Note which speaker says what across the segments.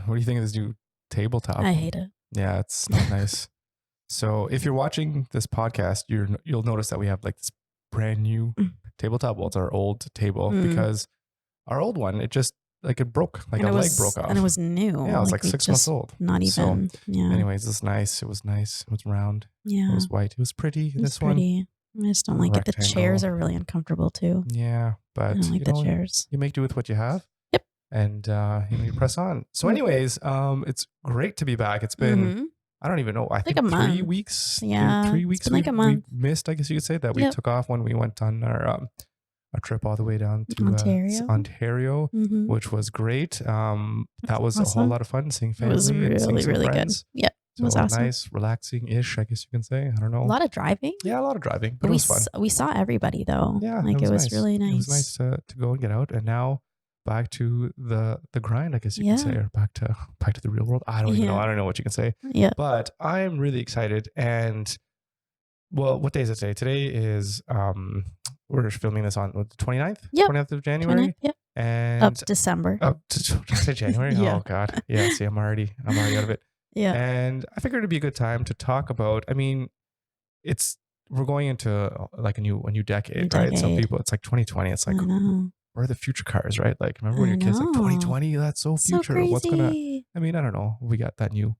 Speaker 1: What do you think of this new tabletop?
Speaker 2: I hate it.
Speaker 1: Yeah, it's not nice. So if you're watching this podcast, you'll notice that we have like this brand new
Speaker 2: Mm.
Speaker 1: tabletop. Well, it's our old table
Speaker 2: Mm.
Speaker 1: because our old one, it just like it broke, like
Speaker 2: And
Speaker 1: a leg broke off.
Speaker 2: And it was new.
Speaker 1: Yeah, it was like
Speaker 2: we
Speaker 1: 6 months old.
Speaker 2: Not even. Yeah.
Speaker 1: Anyways, it's nice. It was nice. It was round.
Speaker 2: Yeah.
Speaker 1: It was white. It was pretty.
Speaker 2: It was
Speaker 1: This
Speaker 2: pretty. I just don't like it. The chairs are really uncomfortable too.
Speaker 1: Yeah, but
Speaker 2: I don't like the chairs.
Speaker 1: You make do with what you have.
Speaker 2: Yep.
Speaker 1: And you press on. So, anyways, it's great to be back. It's been I don't even know. I think
Speaker 2: like
Speaker 1: 3 weeks.
Speaker 2: Yeah,
Speaker 1: 3 weeks.
Speaker 2: It's been like a month.
Speaker 1: We missed. I guess you could say that we took off when we went on our trip all the way down to Ontario, which was great. That was awesome. A whole lot of fun seeing family. It was really friends.
Speaker 2: Good. Yeah.
Speaker 1: So
Speaker 2: it was awesome.
Speaker 1: Nice, relaxing-ish, I guess you can say. I don't know.
Speaker 2: A lot of driving.
Speaker 1: Yeah, a lot of driving, but it was fun.
Speaker 2: We saw everybody though.
Speaker 1: Yeah,
Speaker 2: like it was really nice.
Speaker 1: It was nice to go and get out, and now back to the grind, I guess you can say, or back to the real world. I don't even know. I don't know what you can say.
Speaker 2: Yeah.
Speaker 1: But I'm really excited. And well, what day is it today? Today is we're filming this on the 29th?
Speaker 2: Yep.
Speaker 1: 29th of January.
Speaker 2: 29th, yep.
Speaker 1: And
Speaker 2: of December.
Speaker 1: Oh, did I say January?
Speaker 2: Yeah.
Speaker 1: Oh God. Yeah. See, I'm already out of it.
Speaker 2: Yeah.
Speaker 1: And I figured it'd be a good time to talk about, I mean, we're going into like a new decade, right? Some people, it's like 2020. It's like, where are the future cars, right? Like, remember when your kids like 2020? That's so future.
Speaker 2: So
Speaker 1: What's I mean, I don't know. We got that new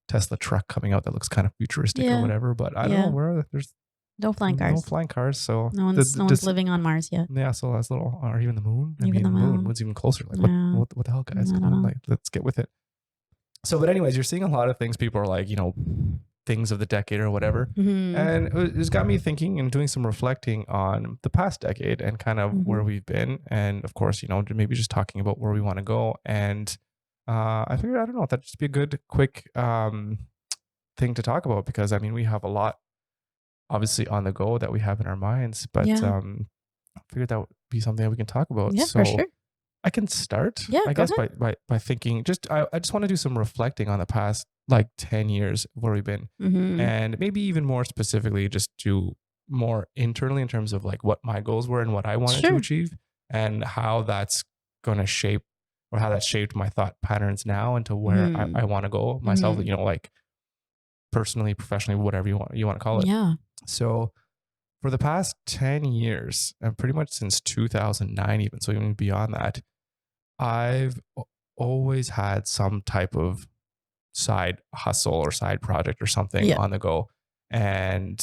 Speaker 1: Tesla truck coming out that looks kind of futuristic or whatever, but I don't know there's
Speaker 2: no flying cars.
Speaker 1: No flying cars. So
Speaker 2: no one's living on Mars yet.
Speaker 1: Yeah. So that's little, or even the moon.
Speaker 2: Even the
Speaker 1: moon's even closer. Like what the hell, guys? Come on, like, let's get with it. So, but anyways, you're seeing a lot of things. People are like, things of the decade or whatever. And it's got me thinking and doing some reflecting on the past decade and kind of where we've been. And of course, maybe just talking about where we want to go. And I figured, I don't know, that'd just be a good, quick thing to talk about, because I mean, we have a lot obviously on the go that we have in our minds, but I figured that would be something that we can talk about.
Speaker 2: Yeah, so for sure.
Speaker 1: I can start,
Speaker 2: I
Speaker 1: guess, by thinking, I just want to do some reflecting on the past like 10 years of where we've been, and maybe even more specifically, just do more internally in terms of like what my goals were and what I wanted to achieve, and how that's going to shape, or how that shaped my thought patterns now into where I want to go myself, like personally, professionally, whatever you want to call it.
Speaker 2: Yeah.
Speaker 1: So for the past 10 years, and pretty much since 2009 even, so even beyond that, I've always had some type of side hustle or side project or something on the go. And,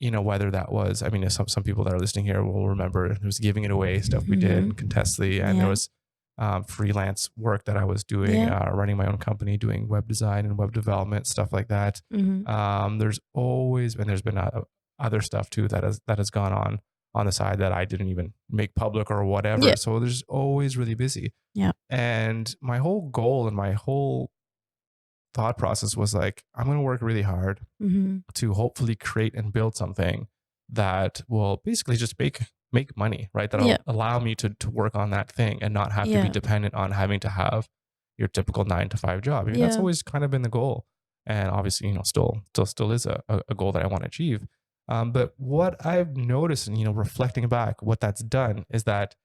Speaker 1: whether that was, I mean, some people that are listening here will remember it was giving it away stuff we did, Contestly, and there was freelance work that I was doing, running my own company, doing web design and web development, stuff like that. There's always, and there's been other stuff too that has gone on the side that I didn't even make public or whatever. So there's always really busy.
Speaker 2: Yeah.
Speaker 1: And my whole goal and my whole thought process was like, I'm going to work really hard to hopefully create and build something that will basically just make money, right? That'll allow me to work on that thing and not have to be dependent on having to have your typical 9-to-5 job. I mean, that's always kind of been the goal. And obviously, still is a goal that I want to achieve. But what I've noticed, and reflecting back, what that's done is that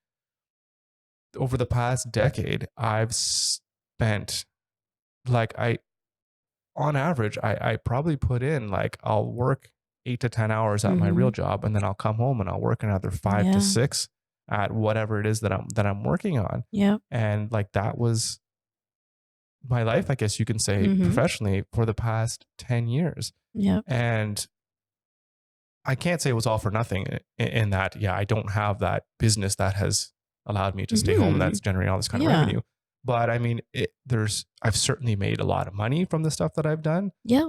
Speaker 1: over the past decade, I've spent on average, I probably put in like, I'll work 8 to 10 hours at my real job, and then I'll come home and I'll work another 5 to 6 at whatever it is that I'm working on.
Speaker 2: Yeah.
Speaker 1: And like, that was my life, I guess you can say, professionally for the past 10 years.
Speaker 2: Yeah.
Speaker 1: And I can't say it was all for nothing in that, I don't have that business that has allowed me to stay home, that's generating all this kind of revenue. But I mean, I've certainly made a lot of money from the stuff that I've done.
Speaker 2: Yeah.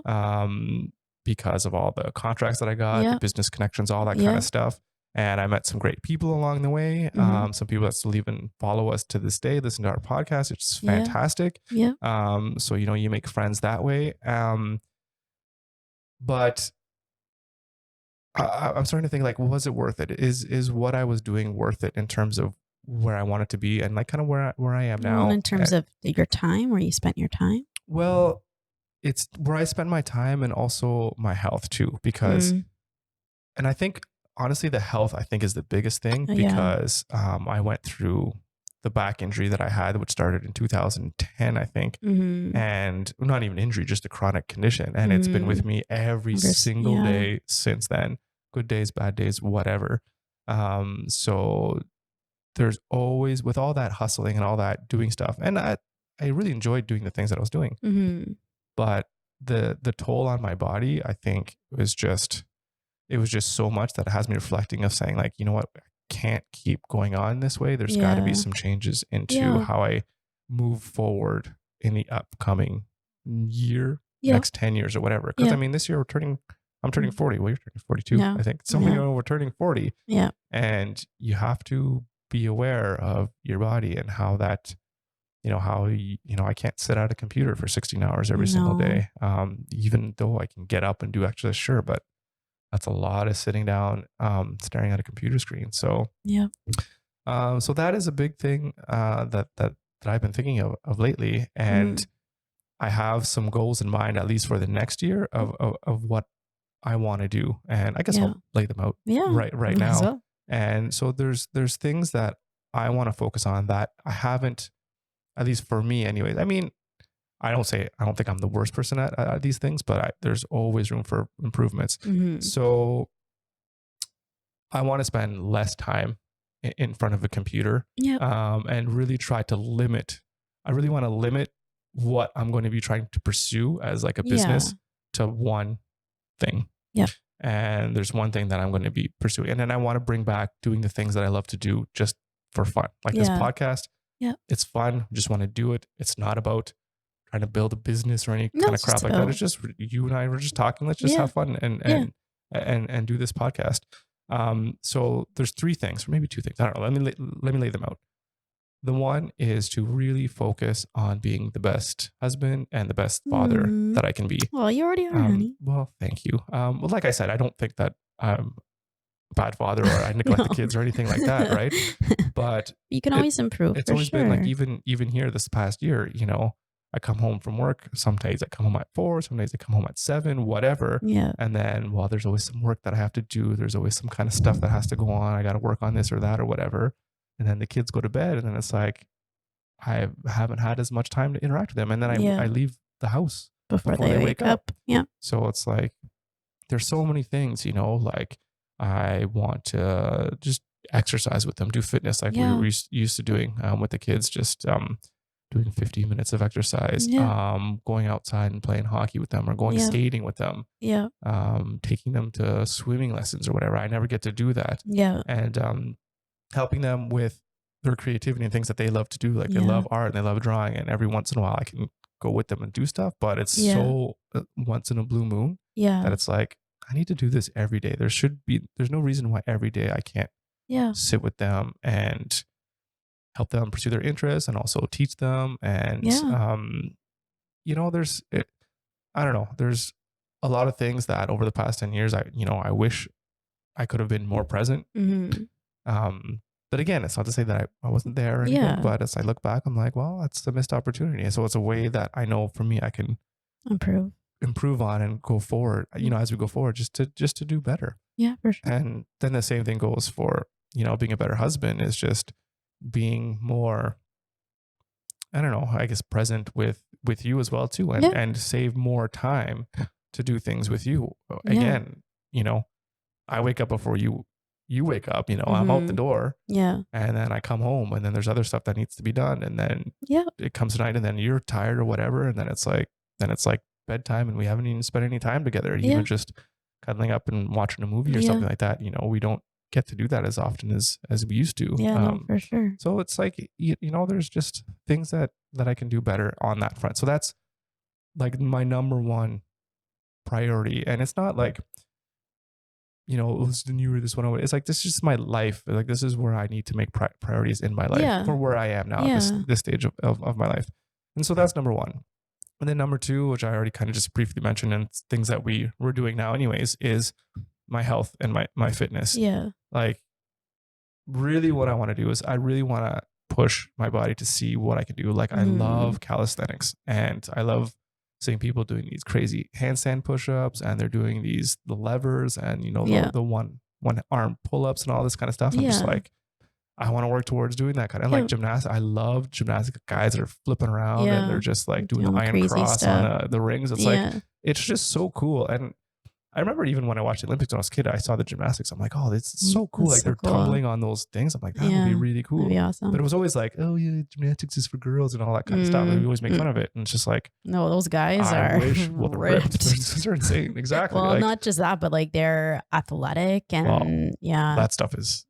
Speaker 1: Because of all the contracts that I got, the business connections, all that kind of stuff. And I met some great people along the way. Some people that still even follow us to this day, listen to our podcast. It's fantastic.
Speaker 2: Yeah.
Speaker 1: So, you make friends that way. But I'm starting to think like, was it worth it? Is what I was doing worth it in terms of where I want it to be, and like kind of where I am now?
Speaker 2: Well, in terms of your time, where you spent your time?
Speaker 1: Well, it's where I spent my time and also my health too, because, and I think honestly, the health I think is the biggest thing, because I went through the back injury that I had, which started in 2010, I think.
Speaker 2: Mhm.
Speaker 1: And not even injury, just a chronic condition. And it's been with
Speaker 2: Mhm.
Speaker 1: me every single
Speaker 2: Yeah.
Speaker 1: day since then. Good days, bad days, whatever. So there's always, with all that hustling and all that doing stuff, and I really enjoyed doing the things that I was doing,
Speaker 2: Mhm.
Speaker 1: but the toll on my body, I think, was just, it was just so much that it has me reflecting of saying, like, you know what, I can't keep going on this way. There's got to be
Speaker 2: Yeah.
Speaker 1: some changes into
Speaker 2: Yeah.
Speaker 1: how I move forward in the upcoming year,
Speaker 2: Yeah.
Speaker 1: next 10 years or whatever. Because I
Speaker 2: Yeah.
Speaker 1: mean, this year I'm turning
Speaker 2: Mm.
Speaker 1: 40. Well, you're turning 42,
Speaker 2: Yeah.
Speaker 1: I think. So,
Speaker 2: Yeah.
Speaker 1: we're turning 40,
Speaker 2: Yeah.
Speaker 1: and you have to be aware of your body and how that, how I can't sit at a computer for 16 hours every single
Speaker 2: No.
Speaker 1: day. Even though I can get up and do exercise, sure, but that's a lot of sitting down, staring at a computer screen. So,
Speaker 2: Yeah.
Speaker 1: so that is a big thing, that I've been thinking of lately, and
Speaker 2: Mhm.
Speaker 1: I have some goals in mind, at least for the next year, of what I want to do, and I guess
Speaker 2: Yeah.
Speaker 1: I'll lay them out
Speaker 2: Yeah.
Speaker 1: right
Speaker 2: Might as
Speaker 1: now.
Speaker 2: well.
Speaker 1: And so there's things that I want to focus on that I haven't, at least for me, anyways. I mean, I don't think I'm the worst person at these things, but there's always room for improvements.
Speaker 2: Mhm.
Speaker 1: So I want to spend less time in front of a computer,
Speaker 2: Yep.
Speaker 1: and really try to limit. I really want to limit what I'm going to be trying to pursue as like a
Speaker 2: Yeah.
Speaker 1: business to one thing.
Speaker 2: Yep.
Speaker 1: And there's one thing that I'm going to be pursuing. And then I want to bring back doing the things that I love to do just for fun. Like this
Speaker 2: Yeah.
Speaker 1: podcast,
Speaker 2: Yep.
Speaker 1: it's fun. Just want to do it. It's not about trying to build a business or any
Speaker 2: No,
Speaker 1: kind of
Speaker 2: it's just
Speaker 1: crap like that.
Speaker 2: about
Speaker 1: It's just you and I were just talking. Let's just
Speaker 2: yeah.
Speaker 1: have fun
Speaker 2: Yeah.
Speaker 1: and do this podcast. So there's three things, or maybe two things. I don't know. Let me lay them out. The one is to really focus on being the best husband and the best father
Speaker 2: Mm.
Speaker 1: that I can be.
Speaker 2: Well, you already are, honey.
Speaker 1: Well, thank you. Well, like I said, I don't think that I'm a bad father or I neglect
Speaker 2: No.
Speaker 1: the kids or anything like that, right? But
Speaker 2: You can
Speaker 1: it
Speaker 2: always improve
Speaker 1: it's
Speaker 2: for
Speaker 1: always been like,
Speaker 2: sure.
Speaker 1: even here this past year, I come home from work. Some days I come home at 4, some days I come home at 7, whatever.
Speaker 2: Yeah.
Speaker 1: And then, well, there's always some work that I have to do. There's always some kind of stuff that has to go on. I got to work on this or that or whatever. And then the kids go to bed, and then it's like I haven't had as much time to interact with them. And then I
Speaker 2: Yeah.
Speaker 1: leave the house
Speaker 2: Before
Speaker 1: before
Speaker 2: they
Speaker 1: they
Speaker 2: wake
Speaker 1: wake up.
Speaker 2: up. Yeah.
Speaker 1: So it's like there's so many things, like I want to just exercise with them, do fitness like we
Speaker 2: Yeah.
Speaker 1: were used to doing, with the kids, just doing 15 minutes of exercise,
Speaker 2: Yeah.
Speaker 1: going outside and playing hockey with them or going
Speaker 2: Yeah.
Speaker 1: skating with them,
Speaker 2: Yeah.
Speaker 1: taking them to swimming lessons or whatever. I never get to do that.
Speaker 2: Yeah.
Speaker 1: And helping them with their creativity and things that they love to do. Like they
Speaker 2: Yeah.
Speaker 1: love art and they love drawing. And every once in a while I can go with them and do stuff, but it's
Speaker 2: Yeah.
Speaker 1: so once in a blue moon that
Speaker 2: Yeah.
Speaker 1: it's like, I need to do this every day. There's no reason why every day I can't
Speaker 2: Yeah.
Speaker 1: sit with them and help them pursue their interests and also teach them. And,
Speaker 2: Yeah.
Speaker 1: I don't know, there's a lot of things that over the past 10 years, I wish I could have been more present.
Speaker 2: Mhm.
Speaker 1: Um, but again, it's not to say that I wasn't there or anything,
Speaker 2: Yeah.
Speaker 1: but as I look back, I'm like, well, that's a missed opportunity. And so it's a way that I know for me, I can
Speaker 2: Improve.
Speaker 1: improve on and go forward,
Speaker 2: Mm.
Speaker 1: as we go forward, just to do better.
Speaker 2: Yeah, for sure.
Speaker 1: And then the same thing goes for, being a better husband is just being more, I don't know, I guess present with you as well too, and
Speaker 2: Yeah.
Speaker 1: and save more time to do things with you.
Speaker 2: Yeah.
Speaker 1: Again, I wake up before you wake up, I'm out the
Speaker 2: Mhm.
Speaker 1: door.
Speaker 2: Yeah.
Speaker 1: And then I come home and then there's other stuff that needs to be done. And then
Speaker 2: Yeah.
Speaker 1: it comes tonight and then you're tired or whatever. And then it's like bedtime and we haven't even spent any time together,
Speaker 2: Yeah.
Speaker 1: even just cuddling up and watching a movie or
Speaker 2: Yeah.
Speaker 1: something like that. We don't get to do that as often as we used to.
Speaker 2: Yeah, no, for sure.
Speaker 1: So it's like, there's just things that I can do better on that front. So that's like my number one priority. And it's not like, listen, you were this one. It's like, this is just my life. Like, this is where I need to make priorities in my life
Speaker 2: Yeah.
Speaker 1: for where I am now,
Speaker 2: Yeah.
Speaker 1: this stage of my life. And so that's number one. And then number two, which I already kind of just briefly mentioned, and things that we're doing now anyways, is my health and my fitness.
Speaker 2: Yeah.
Speaker 1: Like, really what I want to do is I really want to push my body to see what I can do. Like, I
Speaker 2: Mhm.
Speaker 1: love calisthenics and I love seeing people doing these crazy handstand push-ups and they're doing the levers and,
Speaker 2: Yeah.
Speaker 1: the one arm pull-ups and all this kind of stuff. I'm just
Speaker 2: Yeah.
Speaker 1: like, I want to work towards doing that kind of, and like
Speaker 2: Yeah.
Speaker 1: gymnastics. I love gymnastics guys that are flipping around and they're
Speaker 2: Yeah.
Speaker 1: just like doing the
Speaker 2: Doing the
Speaker 1: iron
Speaker 2: crazy
Speaker 1: cross on
Speaker 2: stuff.
Speaker 1: the rings. It's like,
Speaker 2: Yeah.
Speaker 1: it's just so cool. And I remember even when I watched the Olympics when I was a kid, I saw the gymnastics. I'm like, oh, this is so cool.
Speaker 2: That's
Speaker 1: Like
Speaker 2: so
Speaker 1: they're
Speaker 2: cool.
Speaker 1: tumbling on those things. I'm like, that would be
Speaker 2: Yeah.
Speaker 1: really
Speaker 2: That'd
Speaker 1: cool.
Speaker 2: be
Speaker 1: But it
Speaker 2: awesome.
Speaker 1: was always like, oh yeah, gymnastics is for girls and all that kind of stuff. And we always make fun of it. And it's just like,
Speaker 2: No, those guys
Speaker 1: I
Speaker 2: are
Speaker 1: wish, well, they're ripped.
Speaker 2: ripped.
Speaker 1: They're insane. Exactly.
Speaker 2: Well,
Speaker 1: Like,
Speaker 2: not just that, but like they're athletic
Speaker 1: well,
Speaker 2: and yeah,
Speaker 1: that stuff is,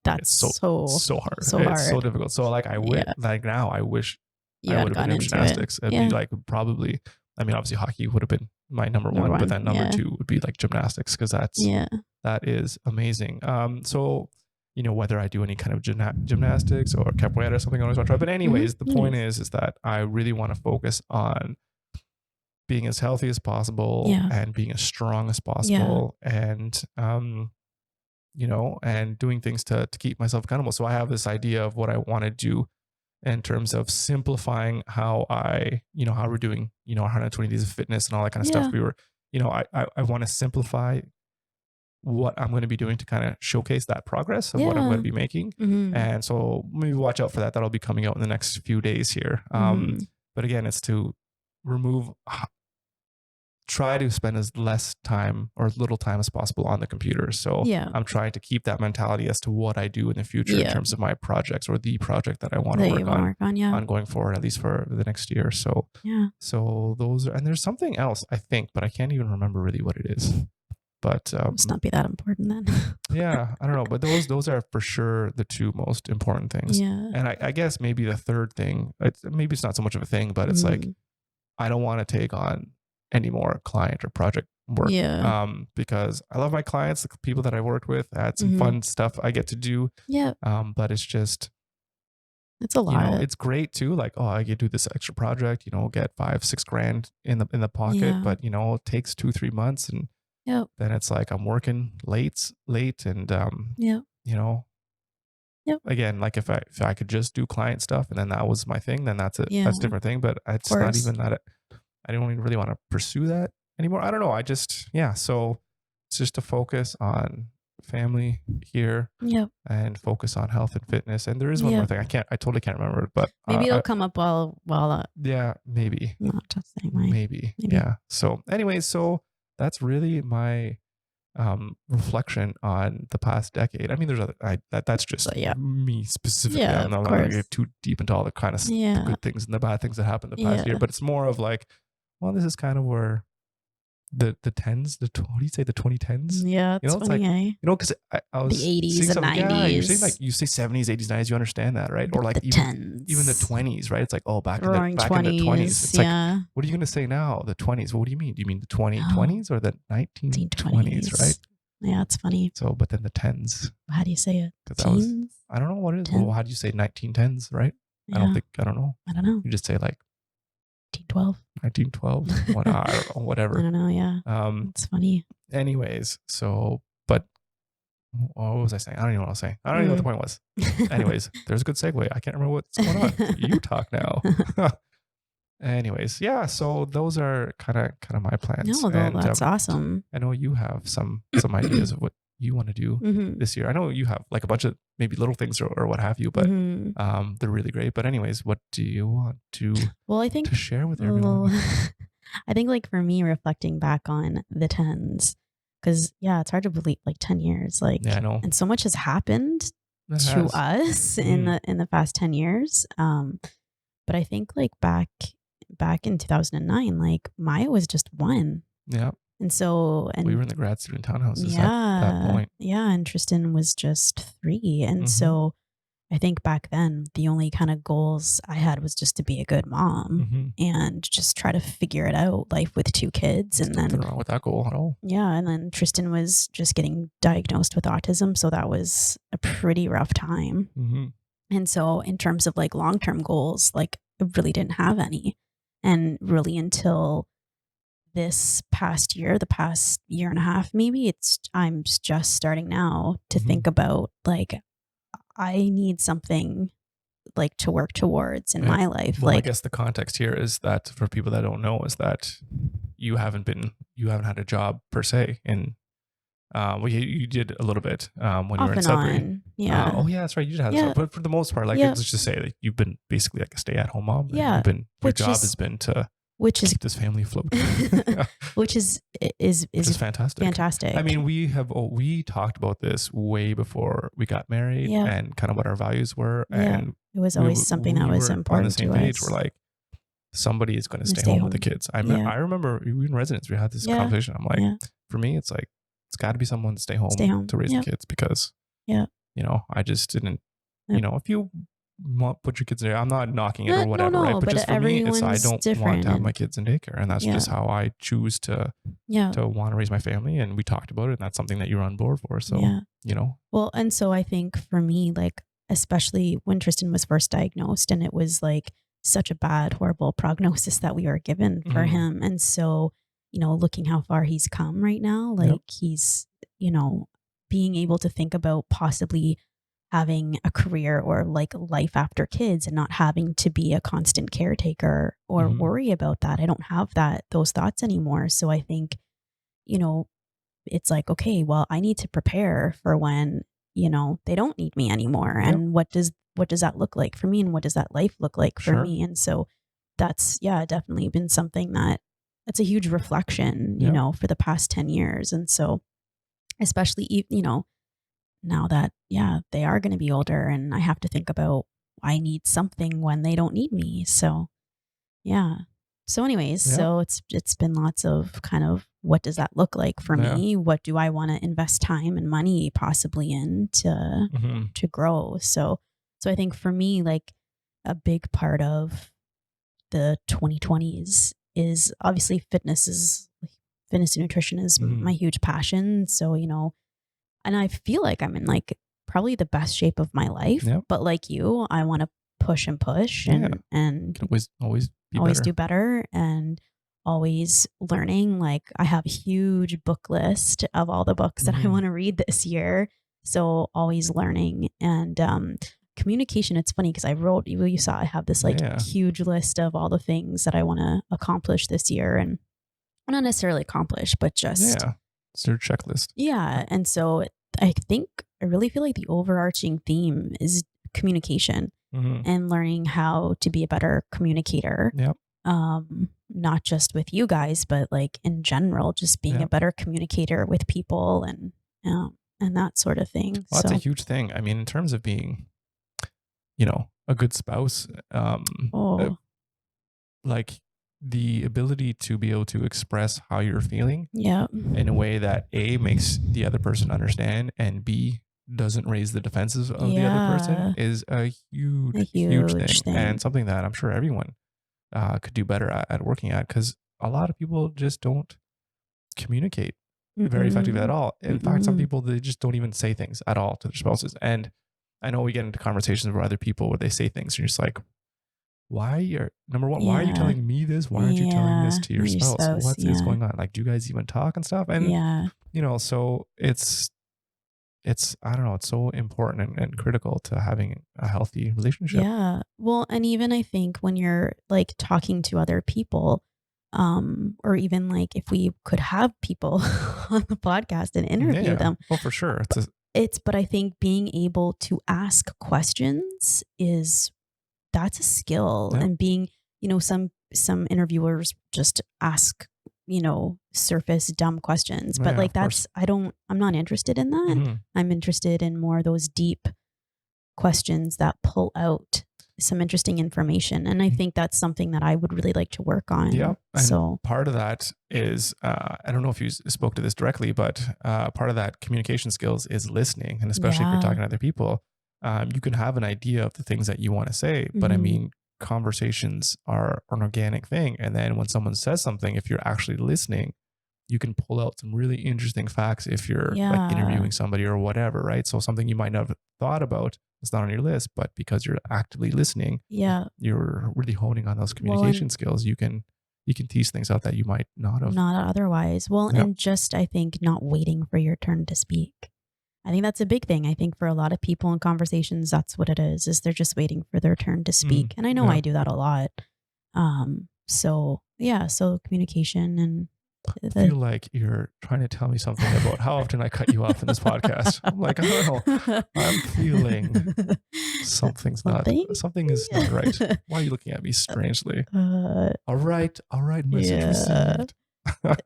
Speaker 2: that's
Speaker 1: it's so,
Speaker 2: so
Speaker 1: so hard.
Speaker 2: so
Speaker 1: It's so
Speaker 2: hard.
Speaker 1: difficult. So like
Speaker 2: Yeah.
Speaker 1: like now I wish
Speaker 2: You
Speaker 1: I
Speaker 2: had
Speaker 1: would have been
Speaker 2: gotten
Speaker 1: in
Speaker 2: into it.
Speaker 1: gymnastics. It'd be
Speaker 2: Yeah.
Speaker 1: like probably, I mean, obviously hockey would have been my number
Speaker 2: Number
Speaker 1: one, but
Speaker 2: one.
Speaker 1: then number
Speaker 2: Yeah.
Speaker 1: two would be like gymnastics because
Speaker 2: Yeah.
Speaker 1: that is amazing. So, you know, whether I do any kind of gymnastics or capoeira or something, I always want to try. But anyways, the point is that I really want to focus on being as healthy as possible
Speaker 2: Yeah.
Speaker 1: and being as strong as possible and, you know, and doing things to keep myself accountable. So I have this idea of what I want to do in terms of simplifying how how we're doing, 120 days of fitness and all that kind of stuff.
Speaker 2: Yeah.
Speaker 1: We were, I want to simplify what I'm going to be doing to kind of showcase that progress of what I'm going to
Speaker 2: Yeah.
Speaker 1: be making.
Speaker 2: Mm-hmm.
Speaker 1: And so maybe watch out for that. That'll be coming out in the next few days here.
Speaker 2: Mm-hmm.
Speaker 1: But again, it's to remove, try to spend as less time or as little time as possible on the computer. So
Speaker 2: Yeah.
Speaker 1: I'm trying to keep that mentality as to what I do in the future in
Speaker 2: Yeah.
Speaker 1: terms of my projects or the project that I want to
Speaker 2: That you
Speaker 1: work
Speaker 2: want to
Speaker 1: on
Speaker 2: work on. Yeah.
Speaker 1: going forward, at least for the next year. So,
Speaker 2: Yeah.
Speaker 1: so those are, and there's something else I think, but I can't even remember really what it is. But
Speaker 2: Must not be that important then.
Speaker 1: yeah, I don't know. But those are for sure the two most important things.
Speaker 2: Yeah.
Speaker 1: And I guess maybe the third thing, maybe it's not so much of a thing, but it's like I don't want to take on any more client or project work.
Speaker 2: Yeah.
Speaker 1: Because I love my clients, the people that I worked with. I had some fun stuff I get to do.
Speaker 2: Yeah.
Speaker 1: But it's just,
Speaker 2: It's a lot.
Speaker 1: it's great too. Like, oh, I get to do this extra project, get 5-6 grand in the pocket,
Speaker 2: Yeah.
Speaker 1: but it takes 2-3 months and
Speaker 2: Yep.
Speaker 1: then it's like I'm working late and
Speaker 2: Yep. Yep.
Speaker 1: again, like if I could just do client stuff and then that was my thing, then that's it.
Speaker 2: Yeah.
Speaker 1: That's a different thing. But it's not even that I don't even really want to pursue that anymore. I don't know. I just, yeah. So it's just to focus on family here
Speaker 2: Yep.
Speaker 1: and focus on health and fitness. And there is one more thing. I totally can't remember it, but
Speaker 2: maybe it'll come up while
Speaker 1: yeah, maybe.
Speaker 2: not just anyway.
Speaker 1: Maybe. Yeah. So anyways, so that's really my reflection on the past decade. I mean, there's that's just me specifically.
Speaker 2: Yeah,
Speaker 1: I'm not going to get too deep into all the kind of the good things and the bad things that happened the past year, but it's more of like, well, this is kind of where the tens, what do you say, the 2010s?
Speaker 2: Yeah, it's
Speaker 1: it's
Speaker 2: funny,
Speaker 1: like, because I was
Speaker 2: the 80s and 90s.
Speaker 1: Yeah, you're saying like you say 70s, 80s, 90s, you understand that, right? Or like even the 20s, right? It's like, oh, back in the 20s. It's like, what are you going to say now? The 20s. Well, what do you mean? Do you mean the 2020s or the 1920s, right?
Speaker 2: Yeah, it's funny.
Speaker 1: So, but then the 10s.
Speaker 2: How do you say it?
Speaker 1: Teens? I don't know what it is. Well, how do you say 1910s, right? Yeah. I don't know. You just say like 1912. I don't know, whatever.
Speaker 2: I don't know. Yeah. It's funny.
Speaker 1: Anyways, so, but what was I saying? I don't even know what I was saying. I don't even know what the point was. Anyways, there's a good segue. I can't remember what's going on. You talk now. Anyways, yeah. So those are kind of my plans.
Speaker 2: No, that's awesome.
Speaker 1: I know you have some ideas of what you want to do this year. I know you have like a bunch of maybe little things or what have you, but they're really great. But anyways, what do you want to to share with everyone?
Speaker 2: I think like for me, reflecting back on the 10s, because it's hard to believe like 10 years, like,
Speaker 1: yeah, I know.
Speaker 2: And so much has happened to us in the past 10 years. But I think like back in 2009, like Maya was just 1.
Speaker 1: Yeah.
Speaker 2: And so,
Speaker 1: we were in the grad student townhouses at that point.
Speaker 2: Yeah. And Tristan was just 3. And so I think back then the only kind of goals I had was just to be a good mom and just try to figure it out, life with 2 kids.
Speaker 1: There's nothing wrong with that goal at all.
Speaker 2: Yeah. And then Tristan was just getting diagnosed with autism. So that was a pretty rough time. And so in terms of like long-term goals, like I really didn't have any. And really until this past year, the past year and a half, maybe I'm just starting now to think about like, I need something like to work towards in my life.
Speaker 1: Well,
Speaker 2: like,
Speaker 1: I guess the context here is that for people that don't know is that you haven't had a job per se in Well, you did a little bit when you were
Speaker 2: Off
Speaker 1: in
Speaker 2: and
Speaker 1: Sudbury.
Speaker 2: on. Yeah.
Speaker 1: Oh yeah, that's right. You did have
Speaker 2: Yeah.
Speaker 1: stuff, but for the most part, like
Speaker 2: Yeah.
Speaker 1: let's just say that you've been basically like a stay-at-home mom, and
Speaker 2: Yeah.
Speaker 1: your
Speaker 2: Which
Speaker 1: job has
Speaker 2: is
Speaker 1: been to
Speaker 2: which is
Speaker 1: keep this family afloat.
Speaker 2: which is
Speaker 1: Which is fantastic. I
Speaker 2: fantastic.
Speaker 1: mean, we talked about this way before we got married
Speaker 2: Yeah.
Speaker 1: and kind of what our values were,
Speaker 2: Yeah.
Speaker 1: and
Speaker 2: It was always something that
Speaker 1: we
Speaker 2: was
Speaker 1: were on the
Speaker 2: important
Speaker 1: same
Speaker 2: to
Speaker 1: page. We're
Speaker 2: us.
Speaker 1: like, somebody is going to
Speaker 2: To
Speaker 1: stay
Speaker 2: stay
Speaker 1: home with the
Speaker 2: home.
Speaker 1: kids.
Speaker 2: Yeah.
Speaker 1: I remember we were in residence. We had this
Speaker 2: Yeah.
Speaker 1: conversation. I'm like,
Speaker 2: Yeah.
Speaker 1: for me, it's like it's got to be someone to stay
Speaker 2: Stay
Speaker 1: home
Speaker 2: home.
Speaker 1: to raise the
Speaker 2: Yeah.
Speaker 1: kids because
Speaker 2: Yeah.
Speaker 1: I just didn't.
Speaker 2: Yep.
Speaker 1: If you want put your kids in there, I'm not knocking it or
Speaker 2: No,
Speaker 1: whatever, right?
Speaker 2: no,
Speaker 1: But
Speaker 2: but
Speaker 1: just for me, it's I
Speaker 2: everyone's
Speaker 1: don't want
Speaker 2: different
Speaker 1: to have my
Speaker 2: and
Speaker 1: kids in daycare, and that's
Speaker 2: yeah.
Speaker 1: just how I choose to
Speaker 2: Yeah.
Speaker 1: want to raise my family. And we talked about it, and that's something that you're on board for. So
Speaker 2: Yeah.
Speaker 1: Well,
Speaker 2: and so I think for me, like, especially when Tristan was first diagnosed and it was like such a bad, horrible prognosis that we were given for him. And so, looking how far he's come right now, like he's, being able to think about possibly having a career or like life after kids and not having to be a constant caretaker or worry about that. I don't have those thoughts anymore. So I think, it's like, okay, well, I need to prepare for when, they don't need me anymore. And what does that look like for me? And what does that life look like for me? And so that's, definitely been something that's a huge reflection, for the past 10 years. And so, especially, now that, they are going to be older and I have to think about, I need something when they don't need me. So, yeah. So anyways, so it's been lots of kind of what does that look like for me? What do I want to invest time and money possibly in to grow? So I think for me, like a big part of the 2020s is obviously fitness and nutrition is my huge passion. So, and I feel like I'm in like probably the best shape of my life, but like you, I want to push and push and
Speaker 1: can always
Speaker 2: do better and always learning. Like I have a huge book list of all the books that I want to read this year. So always learning and communication. It's funny because you saw I have this like huge list of all the things that I want to accomplish this year and not necessarily accomplish, but just
Speaker 1: it's your checklist.
Speaker 2: Yeah. And so I really feel like the overarching theme is communication and learning how to be a better communicator. Not just with you guys, but like in general, just being a better communicator with people and that sort of thing.
Speaker 1: Well, that's a huge thing. I mean, in terms of being, a good spouse, like the ability to be able to express how you're feeling in a way that A, makes the other person understand, and B, doesn't raise the defenses of the other person is a huge thing. And something that I'm sure everyone could do better at working at, because a lot of people just don't communicate very effectively at all. In fact, some people, they just don't even say things at all to their spouses. And I know we get into conversations with other people where they say things and you're just like, why are you telling me this? Why aren't you telling this to your spouse? What is going on? Like, do you guys even talk and stuff? And so it's I don't know, it's so important and critical to having a healthy relationship.
Speaker 2: Yeah. Well, and even I think when you're like talking to other people, or even like if we could have people on the podcast and interview them.
Speaker 1: Oh, for sure.
Speaker 2: But I think being able to ask questions that's a skill. And being, some interviewers just ask, surface dumb questions, but like I'm not interested in that. I'm interested in more of those deep questions that pull out some interesting information. And I think that's something that I would really like to work on.
Speaker 1: Yeah. And
Speaker 2: so
Speaker 1: part of that is, I don't know if you spoke to this directly, but part of that communication skills is listening. And especially if you're talking to other people, you can have an idea of the things that you want to say, but I mean, conversations are an organic thing. And then when someone says something, if you're actually listening, you can pull out some really interesting facts if you're like interviewing somebody or whatever, right? So something you might not have thought about, it's not on your list, but because you're actively listening, you're really honing on those communication skills. You can tease things out that you might not have.
Speaker 2: Not otherwise. Well, and just, I think, not waiting for your turn to speak. I think that's a big thing. I think for a lot of people in conversations, that's what it is they're just waiting for their turn to speak. And I know I do that a lot. So communication and
Speaker 1: I feel like you're trying to tell me something about how often I cut you off in this podcast. I'm like, I don't know. I'm feeling something is not right. Why are you looking at me strangely? All right, message received.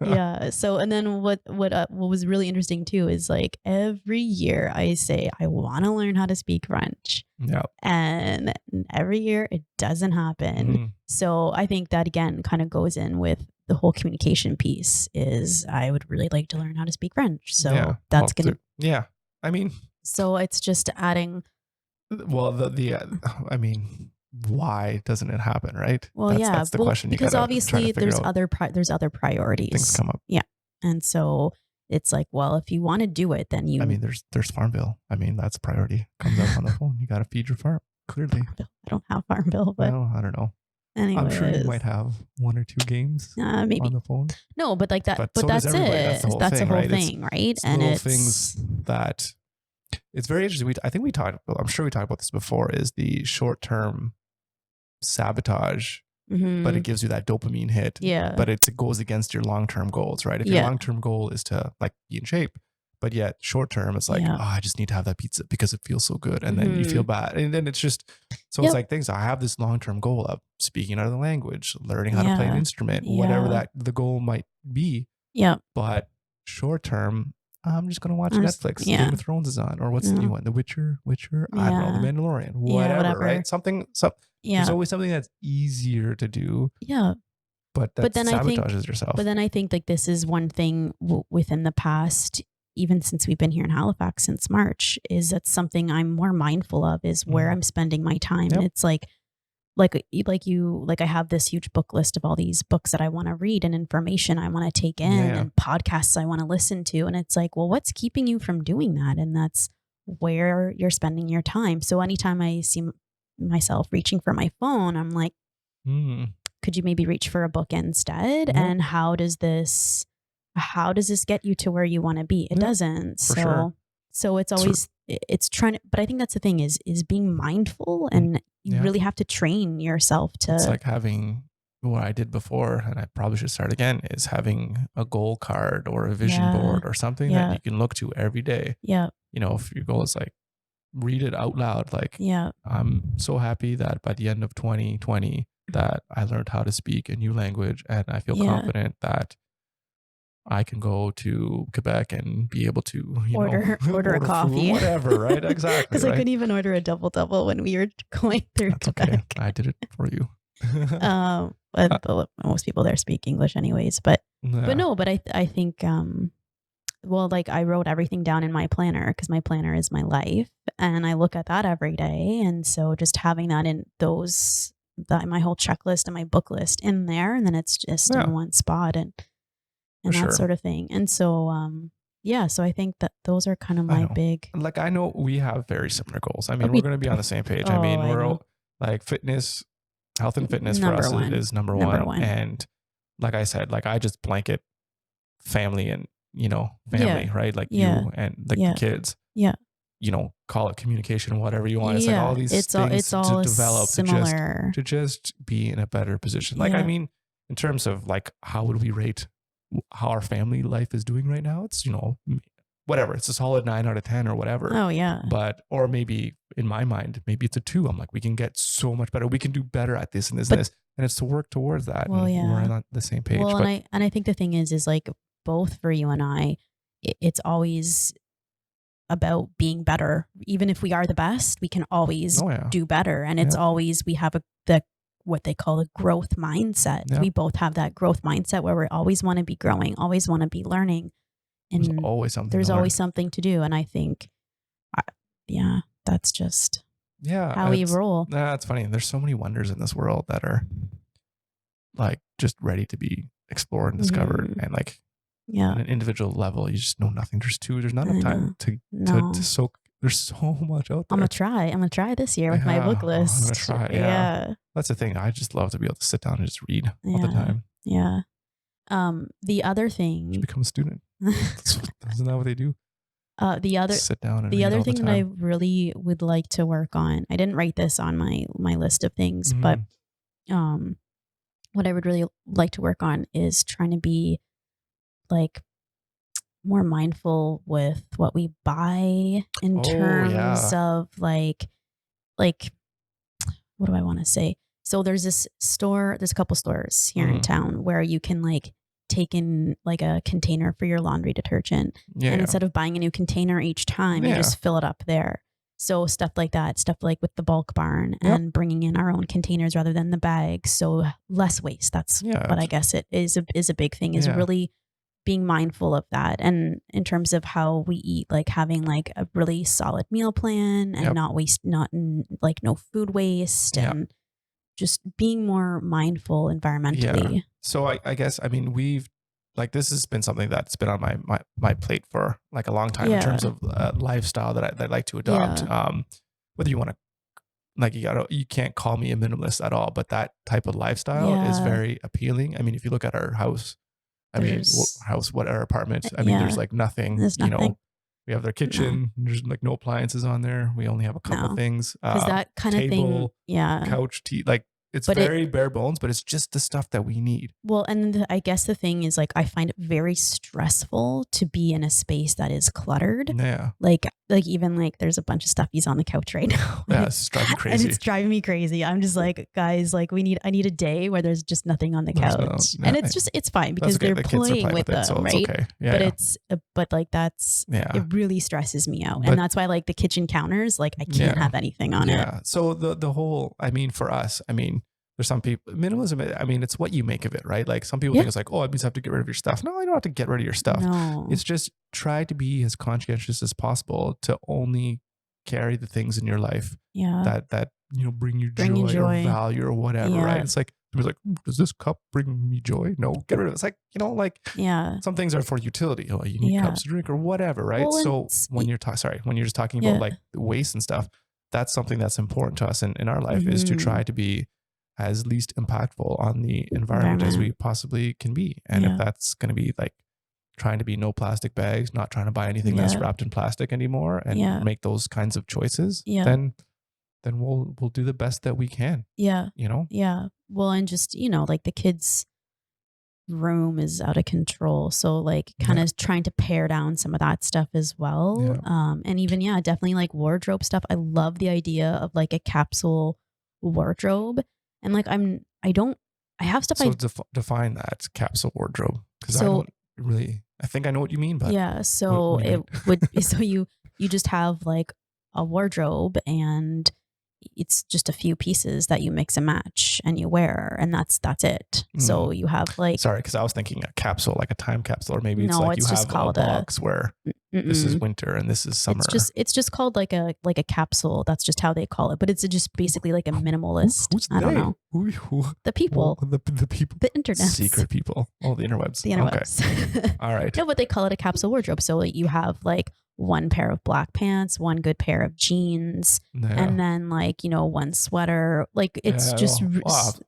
Speaker 2: Yeah. So, and then what was really interesting too is like every year I say I want to learn how to speak French.
Speaker 1: Yeah.
Speaker 2: And every year it doesn't happen. So I think that again kind of goes in with the whole communication piece. Is I would really like to learn how to speak French. So that's gonna.
Speaker 1: Yeah. I mean.
Speaker 2: So it's just adding.
Speaker 1: Well, I mean, why doesn't it happen, right?
Speaker 2: Well,
Speaker 1: that's the question.
Speaker 2: Because obviously there's other priorities.
Speaker 1: Things come up.
Speaker 2: Yeah, and so it's like, well, if you want to do it, then you.
Speaker 1: I mean, there's Farm Bill. I mean, that's a priority. Comes up on the phone. You got to feed your farm. Clearly,
Speaker 2: I don't have Farm Bill, but
Speaker 1: well, I don't know. Anyways. I'm sure you might have one or two games
Speaker 2: maybe on
Speaker 1: the phone.
Speaker 2: No, but like that. But
Speaker 1: so
Speaker 2: that's it.
Speaker 1: That's the whole
Speaker 2: thing, right?
Speaker 1: It's and little things that. It's very interesting. I'm sure we talked about this before, is the short-term sabotage, but it gives you that dopamine hit.
Speaker 2: Yeah.
Speaker 1: But it goes against your long-term goals, right? If your long-term goal is to like be in shape, but yet short-term, it's like, I just need to have that pizza because it feels so good. And then you feel bad. And then it's just, so it's like things. I have this long-term goal of speaking another language, learning how to play an instrument, whatever that the goal might be.
Speaker 2: Yeah.
Speaker 1: But short-term, I'm just going to watch Netflix. Game of Thrones is on. Or what's the new one? The Witcher? I don't know. The Mandalorian. Whatever, right? There's always something that's easier to do.
Speaker 2: Yeah.
Speaker 1: But that sabotages yourself.
Speaker 2: But then I think like this is one thing within the past, even since we've been here in Halifax since March, is that something I'm more mindful of is where I'm spending my time. Yep. And it's like I have this huge book list of all these books that I want to read and information I want to take in and podcasts I want to listen to. And it's like, well, what's keeping you from doing that? And that's where you're spending your time. So anytime I see myself reaching for my phone, I'm like, could you maybe reach for a book instead? And how does this get you to where you want to be? It doesn't. So it's always, it's trying to, but I think that's the thing is being mindful, and you really have to train yourself to.
Speaker 1: It's like having what I did before, and I probably should start again, is having a goal card or a vision board or something that you can look to every day.
Speaker 2: Yeah.
Speaker 1: You know, if your goal is like, read it out loud. Like, I'm so happy that by the end of 2020 that I learned how to speak a new language, and I feel confident that I can go to Quebec and be able to
Speaker 2: order a coffee,
Speaker 1: food, whatever, right? Exactly.
Speaker 2: Because I couldn't even order a double when we were going through Quebec.
Speaker 1: Okay. I did it for you.
Speaker 2: But most people there speak English anyways. But I think like I wrote everything down in my planner, because my planner is my life, and I look at that every day. And so just having that in my whole checklist and my book list in there, and then it's just in one spot and that sort of thing. And so, so I think that those are kind of my big.
Speaker 1: Like, I know we have very similar goals. I mean, we're going to be on the same page. I mean, we're like fitness, health and fitness for us is number one. And like I said, like I just blanket family and, family, right? Like you and the kids.
Speaker 2: Yeah.
Speaker 1: Call it communication, whatever you want. It's like all these things to develop similar. to just be in a better position. Like, I mean, in terms of like, how would we rate how our family life is doing right now? It's, whatever. It's a solid 9 out of 10 or whatever.
Speaker 2: Oh yeah.
Speaker 1: But, or maybe in my mind, maybe it's a 2. I'm like, we can get so much better. We can do better at this and this and this. And it's to work towards that.
Speaker 2: Well,
Speaker 1: and we're on the same page.
Speaker 2: Well, and I think the thing is like both for you and I, it's always about being better. Even if we are the best, we can always do better. And it's always, we have what they call a growth mindset. We both have that growth mindset where we always want to be growing, always want to be learning. And
Speaker 1: there's always
Speaker 2: something to do. And I think, that's just how we roll.
Speaker 1: It's funny. There's so many wonders in this world that are like just ready to be explored and discovered. And like, on an individual level, you just know nothing. There's not enough time to soak. There's so much out there.
Speaker 2: I'm gonna try this year with my book list.
Speaker 1: I'm gonna try. Yeah. That's the thing. I just love to be able to sit down and just read all the time.
Speaker 2: Yeah. The other thing.
Speaker 1: You become a student. Isn't that what they do?
Speaker 2: Sit down and the other thing that I really would like to work on. I didn't write this on my list of things, but what I would really like to work on is trying to be like more mindful with what we buy in
Speaker 1: Oh
Speaker 2: terms
Speaker 1: yeah.
Speaker 2: of like what do I want to say? So there's this store, there's a couple stores here in
Speaker 1: Mhm.
Speaker 2: town where you can like take in like a container for your laundry detergent.
Speaker 1: Yeah,
Speaker 2: And
Speaker 1: yeah.
Speaker 2: instead of buying a new container each time, you
Speaker 1: Yeah.
Speaker 2: just fill it up there. So stuff like that, stuff like with the bulk barn
Speaker 1: Yep.
Speaker 2: and bringing in our own containers rather than the bags. So less waste. That's
Speaker 1: Yeah.
Speaker 2: what I guess it is a big thing, is
Speaker 1: Yeah.
Speaker 2: really being mindful of that. And in terms of how we eat, like having like a really solid meal plan and
Speaker 1: Yep.
Speaker 2: not waste, like no food waste,
Speaker 1: Yeah.
Speaker 2: and just being more mindful
Speaker 1: Yeah.
Speaker 2: environmentally.
Speaker 1: So I guess, I mean, we've like, this has been something that's been on my plate for like a long time in terms
Speaker 2: Yeah.
Speaker 1: of lifestyle that I like to adopt.
Speaker 2: Yeah.
Speaker 1: Whether you want to, like, you can't call me a minimalist at all, but that type of lifestyle is
Speaker 2: Yeah.
Speaker 1: very appealing. I mean, if you look at our house, I mean,
Speaker 2: There's
Speaker 1: what our apartment, I mean, there's
Speaker 2: yeah,
Speaker 1: like nothing,
Speaker 2: there's nothing.
Speaker 1: we have their
Speaker 2: No.
Speaker 1: kitchen, there's like no appliances on there. We only have a couple
Speaker 2: No.
Speaker 1: things,
Speaker 2: Because that kind of thing,
Speaker 1: table,
Speaker 2: yeah.
Speaker 1: couch, like it's
Speaker 2: But it
Speaker 1: very bare bones, but it's just the stuff that we need.
Speaker 2: Well, and I guess the thing is, like, I find it very stressful to be in a space that is cluttered.
Speaker 1: Yeah.
Speaker 2: Like even like there's a bunch of stuffies on the couch right now,
Speaker 1: Yeah, it's driving
Speaker 2: and
Speaker 1: crazy.
Speaker 2: it's driving me crazy. I'm just like, guys, like I need a day where there's just nothing on the
Speaker 1: There's no,
Speaker 2: couch,
Speaker 1: no,
Speaker 2: and it's fine
Speaker 1: that's
Speaker 2: because
Speaker 1: okay.
Speaker 2: they're
Speaker 1: The kids are
Speaker 2: playing
Speaker 1: playing
Speaker 2: with
Speaker 1: with it,
Speaker 2: them,
Speaker 1: so it's
Speaker 2: right?
Speaker 1: okay. Yeah,
Speaker 2: But
Speaker 1: yeah,
Speaker 2: but like that's
Speaker 1: yeah.
Speaker 2: it really stresses me out,
Speaker 1: But
Speaker 2: and that's why like the kitchen counters, like I can't
Speaker 1: yeah,
Speaker 2: have anything on it.
Speaker 1: yeah. So the whole, I mean, for us, I mean, there's some people, minimalism, I mean, it's what you make of it, right? Like some people
Speaker 2: Yeah.
Speaker 1: think it's like, oh, I just have to get rid of your stuff. No, you don't have to get rid of your stuff.
Speaker 2: No.
Speaker 1: It's just try to be as conscientious as possible to only carry the things in your life
Speaker 2: Yeah.
Speaker 1: that bring you
Speaker 2: Bring you
Speaker 1: joy or
Speaker 2: joy.
Speaker 1: value or whatever, right?
Speaker 2: Yeah.
Speaker 1: It's like, somebody's like, "Ooh, does this cup bring me joy? No, get rid of it." It's like, like
Speaker 2: Yeah.
Speaker 1: some things are for utility. Oh, you need
Speaker 2: Yeah.
Speaker 1: cups to drink or whatever, right?
Speaker 2: Well, and
Speaker 1: So when you're when you're just talking about
Speaker 2: yeah.
Speaker 1: like waste and stuff, that's something that's important to us in our life, is to
Speaker 2: Mhm.
Speaker 1: try to be as least impactful on the environment as we possibly can be. And if
Speaker 2: Yeah.
Speaker 1: that's going to be like trying to be no plastic bags, not trying to buy anything that's
Speaker 2: Yeah.
Speaker 1: wrapped in plastic anymore, and
Speaker 2: Yeah.
Speaker 1: make those kinds of choices,
Speaker 2: Yeah.
Speaker 1: then we'll do the best that we can,
Speaker 2: Yeah.
Speaker 1: you know?
Speaker 2: Yeah. Well, and just, like the kids' room is out of control. So like kind
Speaker 1: Yeah.
Speaker 2: of trying to pare down some of that stuff as well.
Speaker 1: Yeah.
Speaker 2: And even, yeah, definitely like wardrobe stuff. I love the idea of like a capsule wardrobe. And like I have stuff
Speaker 1: So define that capsule wardrobe, because I
Speaker 2: so
Speaker 1: don't really. I think I know what you mean, but
Speaker 2: yeah, so
Speaker 1: what do you
Speaker 2: it
Speaker 1: mean?
Speaker 2: would be so you just have like a wardrobe, and it's just a few pieces that you mix and match and you wear, and that's it. So you have like
Speaker 1: Sorry, because I was thinking a capsule, like a time capsule, or maybe it's
Speaker 2: no,
Speaker 1: like you
Speaker 2: it's just
Speaker 1: have a
Speaker 2: called a
Speaker 1: box where this is
Speaker 2: mm-mm.
Speaker 1: winter and this is summer.
Speaker 2: It's just called like a capsule. That's just how they call it. But it's just basically like a minimalist.
Speaker 1: Who's
Speaker 2: I don't
Speaker 1: they?
Speaker 2: know.
Speaker 1: Who?
Speaker 2: The people.
Speaker 1: The people.
Speaker 2: The internet.
Speaker 1: Secret people. Oh, the interwebs.
Speaker 2: The
Speaker 1: Okay.
Speaker 2: interwebs.
Speaker 1: All right.
Speaker 2: No, but they call it a capsule wardrobe. So like, you have like one pair of black pants, one good pair of jeans,
Speaker 1: Yeah.
Speaker 2: and then like, one sweater. Like it's
Speaker 1: Yeah,
Speaker 2: just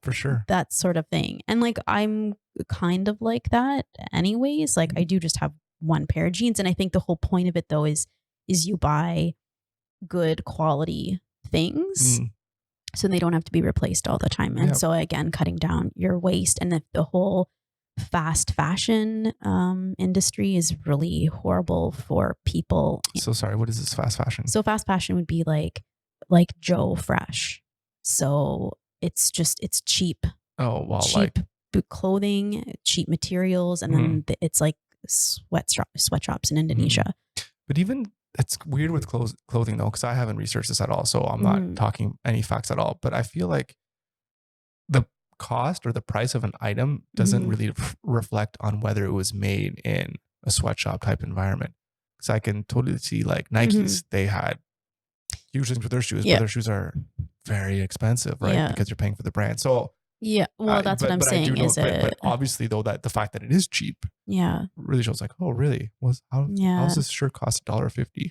Speaker 1: for sure.
Speaker 2: that sort of thing. And like I'm kind of like that anyways. Like I do just have one pair of jeans. And I think the whole point of it though is you buy good quality things so they don't have to be replaced all the time. And so again, cutting down your waste. And if the whole fast fashion industry is really horrible for people.
Speaker 1: So sorry, what is this fast fashion?
Speaker 2: So fast fashion would be like Joe Fresh. So it's cheap.
Speaker 1: Oh, well,
Speaker 2: cheap clothing, cheap materials, and then it's like sweatshops in Indonesia.
Speaker 1: But even it's weird with clothing though, because I haven't researched this at all, so I'm not talking any facts at all. But I feel like the cost or the price of an item doesn't really reflect on whether it was made in a sweatshop type environment. Because I can totally see like Nikes, they had huge things with their shoes, but their shoes are very expensive, right? Because you're paying for the brand. So
Speaker 2: yeah, well, that's what I'm saying.
Speaker 1: But obviously, though, that the fact that it is cheap, really shows like, oh, really? How's this shirt cost $1.50?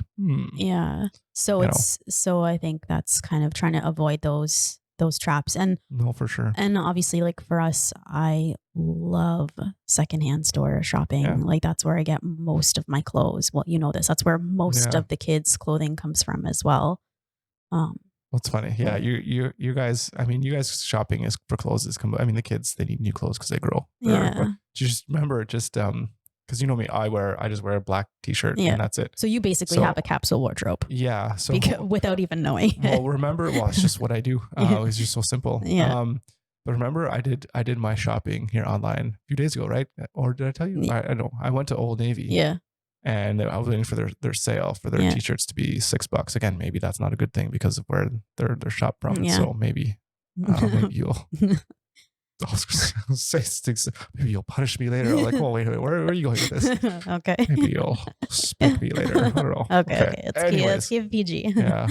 Speaker 2: Yeah. So so I think that's kind of trying to avoid those traps. And
Speaker 1: no, for sure.
Speaker 2: And obviously, like for us, I love secondhand store shopping.
Speaker 1: Yeah.
Speaker 2: Like that's where I get most of my clothes. Well, you know this. That's where most of the kids' clothing comes from as well.
Speaker 1: What's funny? Yeah, you guys. I mean, you guys shopping is for clothes is. I mean, the kids, they need new clothes because they grow.
Speaker 2: Yeah.
Speaker 1: Just remember, because because you know me, I just wear a black t-shirt and that's it.
Speaker 2: So you basically have a capsule wardrobe.
Speaker 1: Yeah. So
Speaker 2: without even knowing.
Speaker 1: Well, remember, it's just what I do. It's just so simple.
Speaker 2: Yeah.
Speaker 1: But remember, I did my shopping here online a few days ago, right? Or did I tell you? I know. I went to Old Navy.
Speaker 2: Yeah.
Speaker 1: And I was waiting for their sale for their t-shirts to be $6. Again, maybe that's not a good thing because of where they're shop from.
Speaker 2: Yeah.
Speaker 1: So maybe you'll say things. Maybe you'll punish me later. I'm like, well, wait, where are you going with this?
Speaker 2: Okay.
Speaker 1: Maybe you'll spank me later. I don't know.
Speaker 2: Okay. Let's give PG.
Speaker 1: Yeah.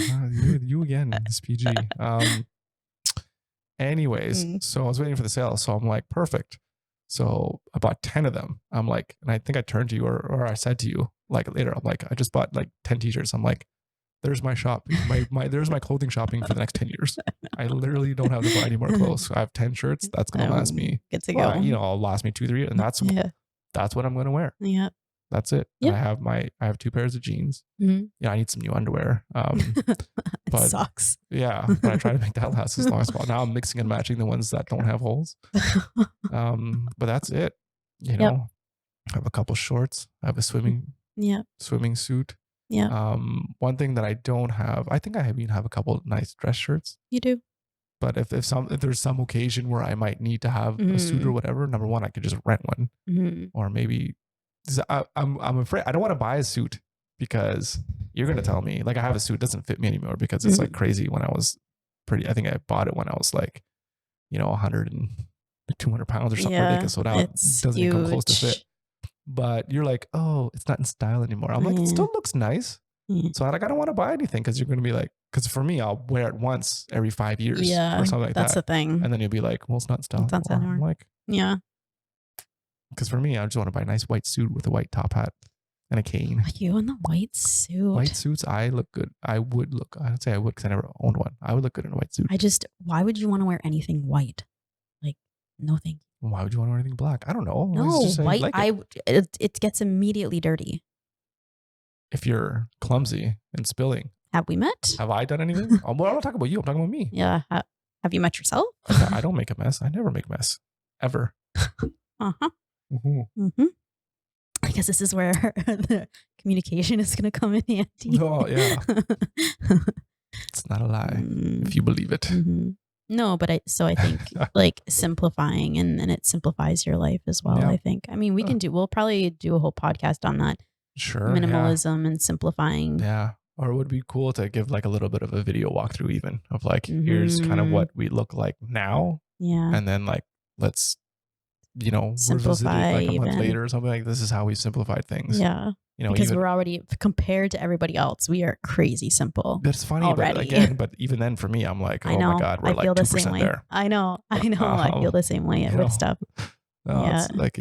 Speaker 1: You again. It's PG. Anyways, so I was waiting for the sale. So I'm like, perfect. So I bought 10 of them. I'm like, and I think I turned to you or I said to you like later, I'm like, I just bought like 10 t-shirts. I'm like, there's my shop. There's my clothing shopping for the next 10 years. I literally don't have to buy any more clothes. I have 10 shirts. That's going to last me.
Speaker 2: Good to go.
Speaker 1: It'll last me 2-3 years. And that's what I'm going to wear.
Speaker 2: Yeah.
Speaker 1: That's it.
Speaker 2: Yep.
Speaker 1: I have 2 pairs of jeans.
Speaker 2: Mm-hmm.
Speaker 1: Yeah, I need some new underwear.
Speaker 2: But socks.
Speaker 1: Yeah, but I try to make that last as long as possible. Now I'm mixing and matching the ones that don't have holes. But that's it. I have a couple shorts. I have a swimming suit.
Speaker 2: Yeah.
Speaker 1: One thing that I don't have, I think I even have a couple of nice dress shirts.
Speaker 2: You do.
Speaker 1: But if there's some occasion where I might need to have a suit or whatever, number one, I could just rent one, or maybe I'm afraid I don't want to buy a suit because you're gonna tell me like I have a suit doesn't fit me anymore because it's like crazy. When I was I think I bought it when I was like 100 and 200 pounds or something ridiculous. So now it doesn't even come close to fit. But you're like, oh, it's not in style anymore. I'm like, it still looks nice. So I don't want to buy anything because you're going to be like, because for me, I'll wear it once every 5 years or something like that.
Speaker 2: That's the thing.
Speaker 1: And then you'll be like, well, it's not in style anymore. I'm like,
Speaker 2: yeah.
Speaker 1: Because for me, I just want to buy a nice white suit with a white top hat and a cane.
Speaker 2: You in the white suit?
Speaker 1: White suits, I look good. I would say I would because I never owned one. I would look good in a white suit.
Speaker 2: Why would you want to wear anything white? Like, no thank you.
Speaker 1: Why would you want to wear anything black? I don't know.
Speaker 2: No, white. It gets immediately dirty.
Speaker 1: If you're clumsy and spilling.
Speaker 2: Have we met?
Speaker 1: Have I done anything? I'm not talking about you. I'm talking about me.
Speaker 2: Yeah. Have you met yourself?
Speaker 1: I don't make a mess. I never make a mess. Ever.
Speaker 2: Uh-huh. Mm-hmm. I guess this is where the communication is going to come in handy.
Speaker 1: Oh, yeah. It's not a lie if you believe it.
Speaker 2: Mm-hmm. No, but I think like simplifying and it simplifies your life as well. Yeah. I think. I mean, we'll probably do a whole podcast on that.
Speaker 1: Sure.
Speaker 2: Minimalism and simplifying.
Speaker 1: Yeah. Or it would be cool to give like a little bit of a video walkthrough even of like, here's kind of what we look like now.
Speaker 2: Yeah.
Speaker 1: And then like, let's,
Speaker 2: simplify
Speaker 1: like a month later or something like this is how we simplified things.
Speaker 2: Yeah. Because we're already, compared to everybody else, we are crazy simple.
Speaker 1: That's funny
Speaker 2: already.
Speaker 1: But even then for me, I'm like,
Speaker 2: I know,
Speaker 1: my God, we're
Speaker 2: I feel
Speaker 1: like 2%
Speaker 2: the same way.
Speaker 1: there.
Speaker 2: I know. I feel the same way with stuff.
Speaker 1: It's like,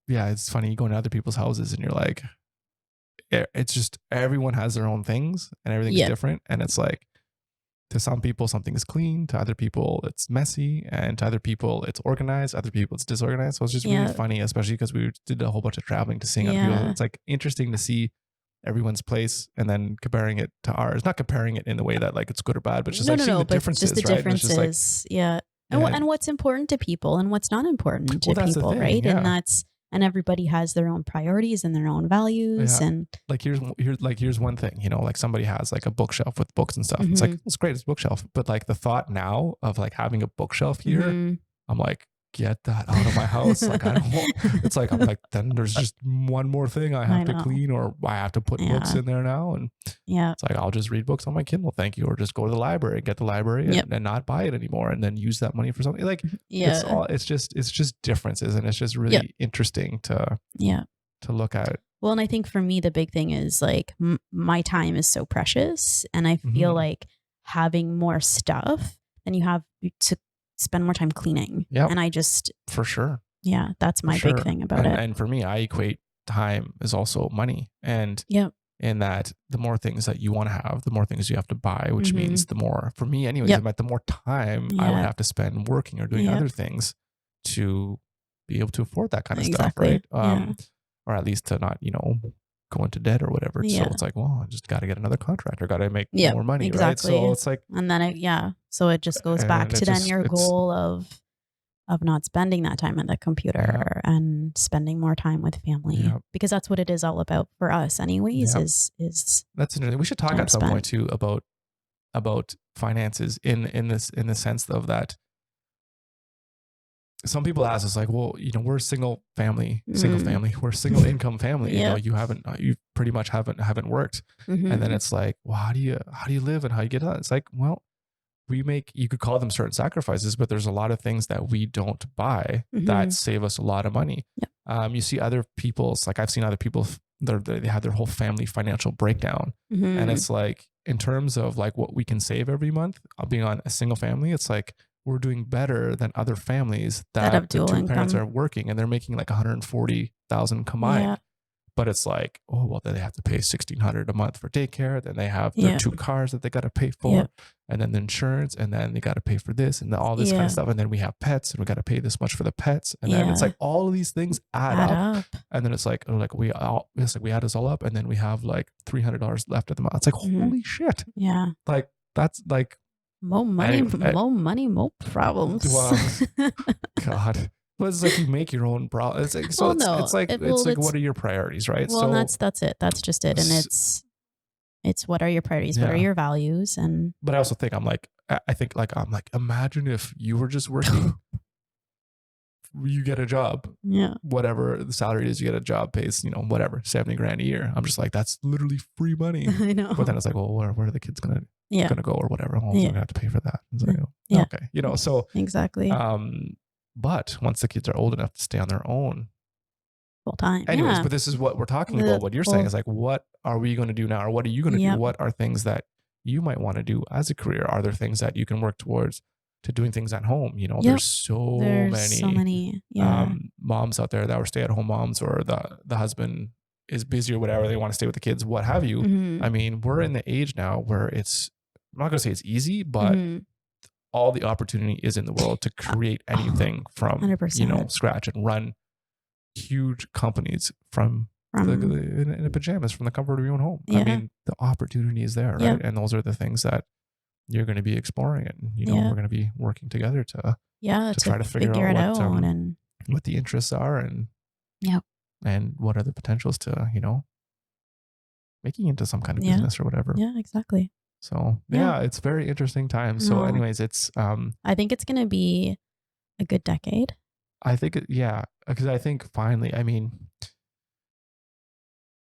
Speaker 1: it's funny. You go into other people's houses and you're like, it's just everyone has their own things and everything's different. And it's like, to some people, something is clean. To other people, it's messy. And to other people, it's organized. Other people, it's disorganized. So it's just really funny, especially because we did a whole bunch of traveling to seeing other people. It's like interesting to see everyone's place and then comparing it to ours. Not comparing it in the way that like it's good or bad, but just seeing the differences.
Speaker 2: Just the differences. And what's important to people and what's not important to people, right? Yeah. And everybody has their own priorities and their own values. Yeah. And
Speaker 1: like here's one thing, like somebody has like a bookshelf with books and stuff. It's like, it's great, it's a bookshelf. But like the thought now of like having a bookshelf here, I'm like, get that out of my house. Like I don't it's like I'm like, then there's just one more thing I have to clean or I have to put books in there now. And it's like I'll just read books on my Kindle, thank you, or just go to the library and get the library and not buy it anymore and then use that money for something. Like it's just differences, and it's just really interesting to look at.
Speaker 2: Well, and I think for me the big thing is like my time is so precious, and I feel like having more stuff than you have to spend more time cleaning. Yeah. And I just,
Speaker 1: for sure.
Speaker 2: Yeah. That's my big thing about it.
Speaker 1: And for me, I equate time is also money. And in that the more things that you want to have, the more things you have to buy, which means the more, for me anyways, the more time I would have to spend working or doing other things to be able to afford that kind of stuff. Right. Or at least to not, go into debt or whatever. So it's like, well, I just got to get another contractor, got to make more money. Right. So it's like,
Speaker 2: and then so it just goes back to then your goal of of not spending that time at the computer and spending more time with family, because that's what it is all about for us anyways, is
Speaker 1: that's interesting. We should talk at some point too about finances in the sense of that. Some people ask us like, well, we're a single family, we're a single income family. You pretty much haven't worked. And then it's like, well, how do you live and how you get on? It's like, well, you could call them certain sacrifices, but there's a lot of things that we don't buy that save us a lot of money. You see other people's, like I've seen other people, they have their whole family financial breakdown. And it's like, in terms of like what we can save every month, being on a single family, it's like, we're doing better than other families that the two parents are working and they're making like 140,000 combined. But it's like, oh, well, then they have to pay $1,600 a month for daycare. Then they have their 2 cars that they got to pay for, and then the insurance, and then they got to pay for this and all this kind of stuff. And then we have pets, and we got to pay this much for the pets. And then it's like all of these things add up. And then it's like we add this all up, and then we have like $300 left at the month. It's like, holy shit.
Speaker 2: Yeah.
Speaker 1: Like that's like
Speaker 2: more money, more problems.
Speaker 1: Wow. God. But it's like you make your own problem. It's like, so it's like what are your priorities, right?
Speaker 2: Well, that's it. That's just it. And it's what are your priorities? What are your values? And
Speaker 1: but I also think I'm like, imagine if you were just working, you get a job, whatever the salary is, you get a job, pays, whatever, 70 grand a year. I'm just like, that's literally free money. I know. But then it's like, well, where are the kids gonna go or whatever? I'm gonna have to pay for that. It's like, okay, so
Speaker 2: exactly.
Speaker 1: But once the kids are old enough to stay on their own
Speaker 2: full time.
Speaker 1: Anyways, but this is what we're talking about. What you're saying is like, what are we going to do now? Or what are you going to do? What are things that you might want to do as a career? Are there things that you can work towards to doing things at home? There's so many moms out there that are stay-at-home moms, or the husband is busy or whatever. They want to stay with the kids, what have you. I mean, we're in the age now where I'm not going to say it's easy, but all the opportunity is in the world to create anything from 100%. Scratch and run huge companies from in pajamas from the comfort of your own home. I mean, the opportunity is there, right? And those are the things that you're going to be exploring, and we're going to be working together to try to figure out what the interests are, and and what are the potentials to making into some kind of business or whatever.
Speaker 2: Yeah, exactly.
Speaker 1: So it's very interesting times. So anyways, it's
Speaker 2: I think it's going to be a good decade.
Speaker 1: I think because I think finally, I mean,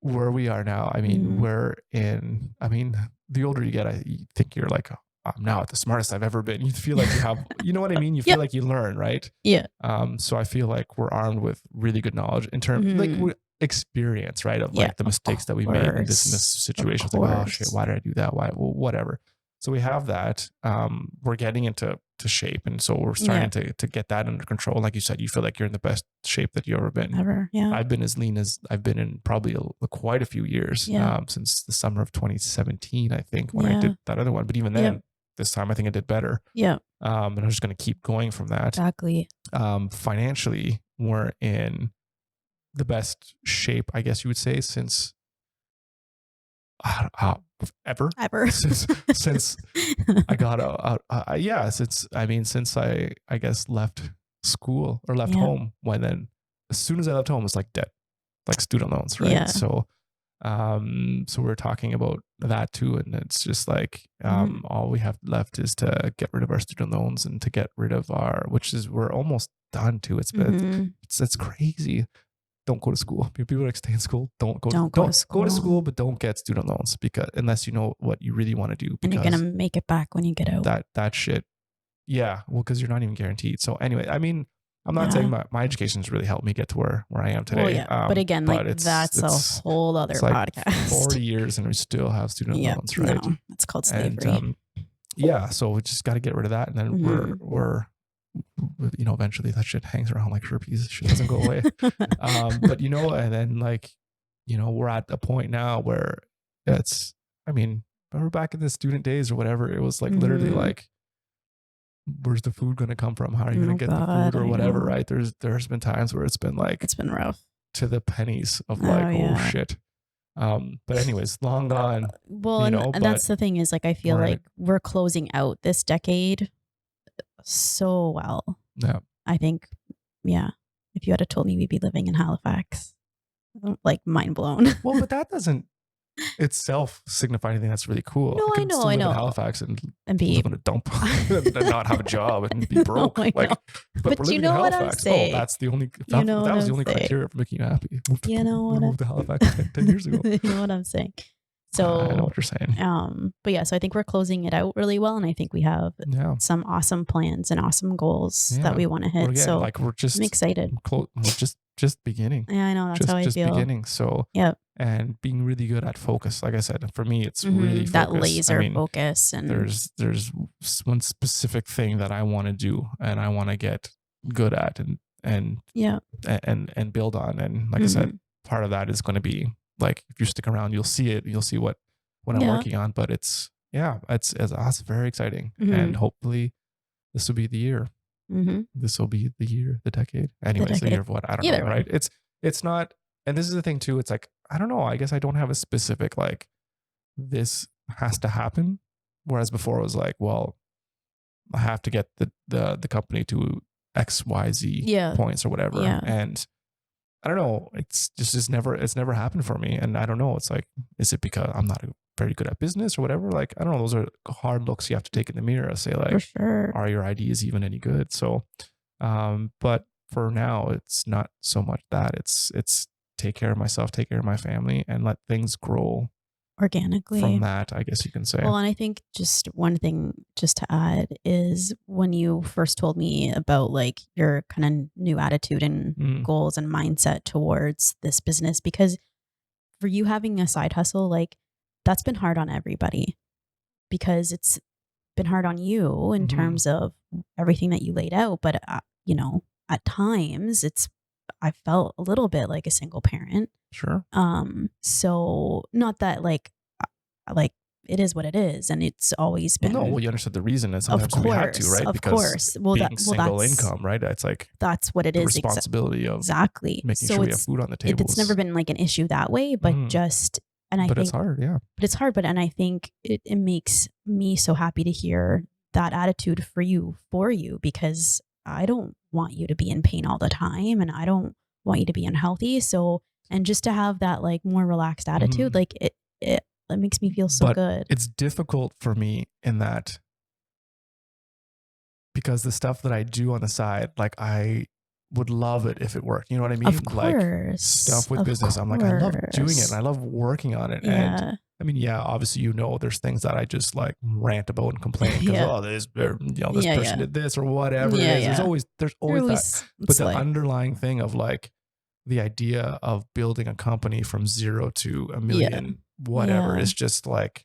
Speaker 1: where we are now, I mean, the older you get, I think you're like, I'm now at the smartest I've ever been. You feel like you have, you know what I mean? You feel like you learn, right?
Speaker 2: Yeah.
Speaker 1: So I feel like we're armed with really good knowledge in terms like experience, right? Of like the mistakes that we made in this situation. It's like, oh shit, why did I do that? Why? Well, whatever. So we have that. We're getting into shape, and so we're starting to get that under control. Like you said, you feel like you're in the best shape that you've ever been.
Speaker 2: Ever, yeah.
Speaker 1: I've been as lean as I've been in probably quite a few years. Since the summer of 2017, I think, when I did that other one. But even then, this time I think I did better. Yeah. And I'm just going to keep going from that.
Speaker 2: Exactly.
Speaker 1: Financially, we're in the best shape, I guess you would say, since ever since I got out. Since I guess left school or left home. When then as soon as I left home, it's like debt, like student loans, right? So so we're talking about that too, and it's just like all we have left is to get rid of our student loans and to get rid of we're almost done too. It's crazy. Don't go to school. People like stay in school. Don't go to school, but don't get student loans, because unless you know what you really want to do,
Speaker 2: and you're gonna make it back when you get out.
Speaker 1: That shit. Yeah, well, because you're not even guaranteed. So anyway, I mean, I'm not saying my education has really helped me get to where I am today.
Speaker 2: Well, but again, that's a whole other podcast.
Speaker 1: 40 years and we still have student loans, right?
Speaker 2: No, it's called slavery.
Speaker 1: And, so we just got to get rid of that, and then we're eventually that shit hangs around like herpes. Shit doesn't go away. But and then we're at a point now where remember back in the student days or whatever, it was like literally like, where's the food going to come from? How are you going to get the food or whatever, right? There's been times where it's been rough to the pennies of shit. But anyways, long gone.
Speaker 2: Well, and that's the thing is, like, I feel like we're closing out this decade so well. Yeah. I think, yeah, if you had told me we'd be living in Halifax, like mind blown.
Speaker 1: Well, but that doesn't itself signify anything that's really cool.
Speaker 2: No,
Speaker 1: I
Speaker 2: I
Speaker 1: could
Speaker 2: know,
Speaker 1: still
Speaker 2: I
Speaker 1: live in
Speaker 2: know.
Speaker 1: Halifax and
Speaker 2: be
Speaker 1: live in a dump and not have a job and be broke.
Speaker 2: No, I
Speaker 1: like,
Speaker 2: know.
Speaker 1: but we're
Speaker 2: you
Speaker 1: living
Speaker 2: know
Speaker 1: in
Speaker 2: what I'm
Speaker 1: Halifax. Oh,
Speaker 2: saying.
Speaker 1: that's the only. If
Speaker 2: You
Speaker 1: that,
Speaker 2: know
Speaker 1: if
Speaker 2: what
Speaker 1: that was the
Speaker 2: I'm
Speaker 1: only
Speaker 2: saying.
Speaker 1: criteria for making you happy. Move to Halifax 10 years ago.
Speaker 2: You know what I'm saying. So
Speaker 1: I know what you're saying.
Speaker 2: But yeah, so I think we're closing it out really well, and I think we have some awesome plans and awesome goals that we want to hit.
Speaker 1: Well, again,
Speaker 2: so
Speaker 1: like we're just
Speaker 2: I'm excited.
Speaker 1: We're just beginning.
Speaker 2: Yeah, I know, that's how I
Speaker 1: just
Speaker 2: feel.
Speaker 1: beginning. So
Speaker 2: Yep.
Speaker 1: And being really good at focus. Like I said, for me, it's really focus.
Speaker 2: That laser focus. And
Speaker 1: there's one specific thing that I want to do and I want to get good at and build on. And like I said, part of that is going to be like, if you stick around, you'll see it. You'll see what I'm working on. But it's very exciting. And hopefully this will be the year. This will be the year, the decade. Anyways, the year of what? I don't know, right? It's not, and this is the thing too. It's like, I don't know. I guess I don't have a specific, like, this has to happen. Whereas before it was like, well, I have to get the company to XYZ points or whatever.
Speaker 2: Yeah.
Speaker 1: And I don't know. It's never happened for me. And I don't know. It's like, is it because I'm not very good at business or whatever? Like, I don't know. Those are hard looks you have to take in the mirror and say, like,
Speaker 2: for sure,
Speaker 1: are your ideas even any good? So, but for now, it's not so much that. It's take care of myself, take care of my family, and let things grow
Speaker 2: organically
Speaker 1: from that, I guess you can say.
Speaker 2: Well, and I think just one thing just to add is when you first told me about like your kind of new attitude and goals and mindset towards this business, because for you having a side hustle, like that's been hard on everybody, because it's been hard on you in terms of everything that you laid out. But, at times I felt a little bit like a single parent.
Speaker 1: Sure.
Speaker 2: So not that like it is what it is, and it's always been.
Speaker 1: Well, no, you understood the reason, and sometimes we had to, right?
Speaker 2: Of course. Well,
Speaker 1: being single income, right? It's like
Speaker 2: that's what it is.
Speaker 1: Responsibility of making sure we have food on the table.
Speaker 2: It's never been like an issue that way, but but
Speaker 1: it's hard, yeah.
Speaker 2: But it's hard, and I think it makes me so happy to hear that attitude for you, because I don't want you to be in pain all the time, and I don't want you to be unhealthy. So, and just to have that like more relaxed attitude, like it makes me feel so good.
Speaker 1: It's difficult for me in that, because the stuff that I do on the side, like I would love it if it worked. You know what I mean?
Speaker 2: Of course.
Speaker 1: Like stuff with business. I'm like, I love doing it and I love working on it.
Speaker 2: Yeah.
Speaker 1: And I mean, yeah, obviously, there's things that I just like rant about and complain because, this person did this or whatever it is. There's always that. But the underlying thing of like the idea of building a company from 0 to $1 million, whatever, is just like,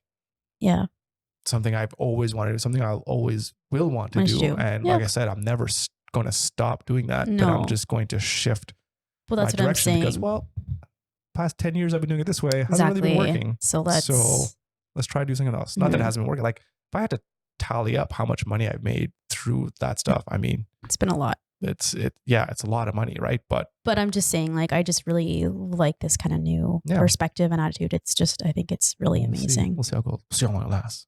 Speaker 1: something I've always wanted to do, something I always will want to do. And like I said, I'm never going to stop doing that, but I'm just going to shift
Speaker 2: my direction,
Speaker 1: what I'm saying. Because, past 10 years I've been doing it this way. It hasn't really been working.
Speaker 2: So let's
Speaker 1: try to do something else. Not that it hasn't been working. Like if I had to tally up how much money I've made through that stuff, I mean,
Speaker 2: it's been a lot.
Speaker 1: It's a lot of money, right? But
Speaker 2: I'm just saying, like, I just really like this kind of new perspective and attitude. It's just, I think it's really amazing.
Speaker 1: We'll see how it goes. We'll see how long it lasts.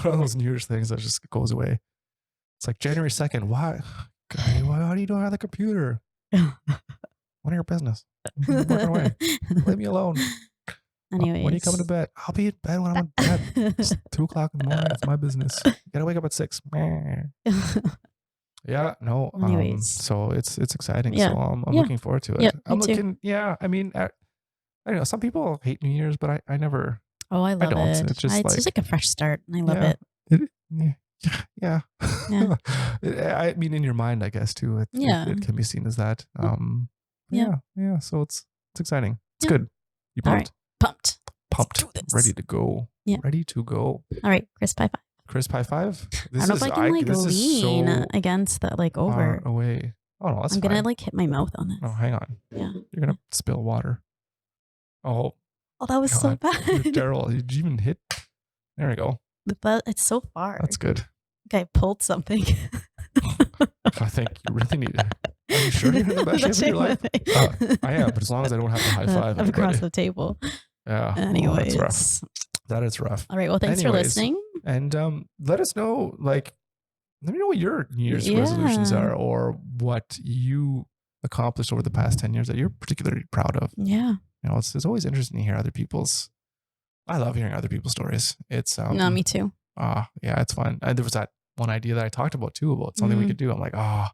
Speaker 1: One of those New Year's things that just goes away. It's like January 2nd. Why? How do you know how the computer? None of your business. I'm working away. Leave me alone.
Speaker 2: Anyways.
Speaker 1: When are you coming to bed? I'll be in bed when I'm in bed. It's 2:00 in the morning. It's my business. You gotta wake up at 6. Yeah, no. So it's exciting. Yeah. So I'm looking forward to it.
Speaker 2: Yeah,
Speaker 1: I'm looking. Yeah, I mean, I don't know. Some people hate New Year's, but I never.
Speaker 2: Oh, I love it. It's just like a fresh start, and I love it.
Speaker 1: Yeah. I mean, in your mind, I guess too. It can be seen as that. Yeah. So it's exciting. It's good. You pumped?
Speaker 2: Right.
Speaker 1: Pumped. Ready to go.
Speaker 2: Yeah.
Speaker 1: Ready to go.
Speaker 2: All right, crisp high 5.
Speaker 1: Crisp high 5.
Speaker 2: I don't know if I can lean against that, like over
Speaker 1: away. Oh no, that's
Speaker 2: I'm gonna like hit my mouth on this.
Speaker 1: Oh, hang on.
Speaker 2: Yeah.
Speaker 1: You're gonna spill water. Oh,
Speaker 2: that was so bad.
Speaker 1: Daryl, did you even hit? There we go.
Speaker 2: But it's so far.
Speaker 1: That's good.
Speaker 2: Okay, I pulled something.
Speaker 1: I think you really need it. Are you sure you're in the best shape of your life? I am, but as long as I don't have to high five
Speaker 2: across the table.
Speaker 1: Yeah.
Speaker 2: Anyways.
Speaker 1: That's rough. That is rough.
Speaker 2: All right. Well, thanks for listening.
Speaker 1: And let us know, like, let me know what your New Year's resolutions are, or what you accomplished over the past 10 years that you're particularly proud of.
Speaker 2: Yeah.
Speaker 1: You know, it's always interesting to hear other people's. I love hearing other people's stories. It's
Speaker 2: No, me too.
Speaker 1: Yeah, it's fun. There was that one idea that I talked about too, about something we could do. I'm like, I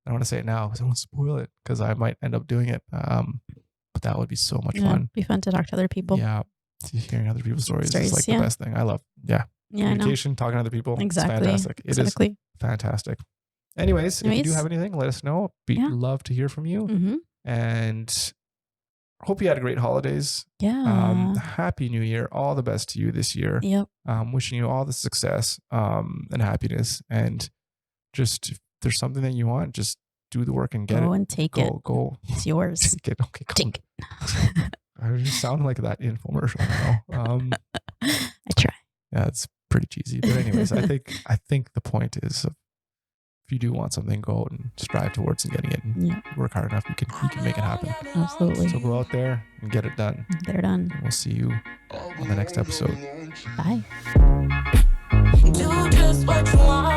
Speaker 1: don't want to say it now because I don't want to spoil it, because I might end up doing it. But that would be so much fun.
Speaker 2: It'd be fun to talk to other people.
Speaker 1: Yeah, hearing other people's stories is like the best thing. I love. Yeah, communication, talking to other people.
Speaker 2: Exactly.
Speaker 1: It's fantastic. It is fantastic. Anyways, if you do have anything, let us know. We'd love to hear from you. And hope you had a great holidays.
Speaker 2: Yeah.
Speaker 1: Happy New Year. All the best to you this year.
Speaker 2: Yep.
Speaker 1: Wishing you all the success and happiness. And just, if there's something that you want, just do the work and get it.
Speaker 2: Go and take it.
Speaker 1: Go.
Speaker 2: It's yours.
Speaker 1: Take it. Okay,
Speaker 2: take
Speaker 1: it. I just sound like that infomercial now.
Speaker 2: I try.
Speaker 1: Yeah, it's pretty cheesy. But anyways, I think the point is, if you do want something, go out and strive towards and getting it. And work hard enough, you can make it happen.
Speaker 2: Absolutely.
Speaker 1: So go out there and get it done.
Speaker 2: Get it done.
Speaker 1: And we'll see you on the next episode.
Speaker 2: Bye.
Speaker 3: Do just what you want.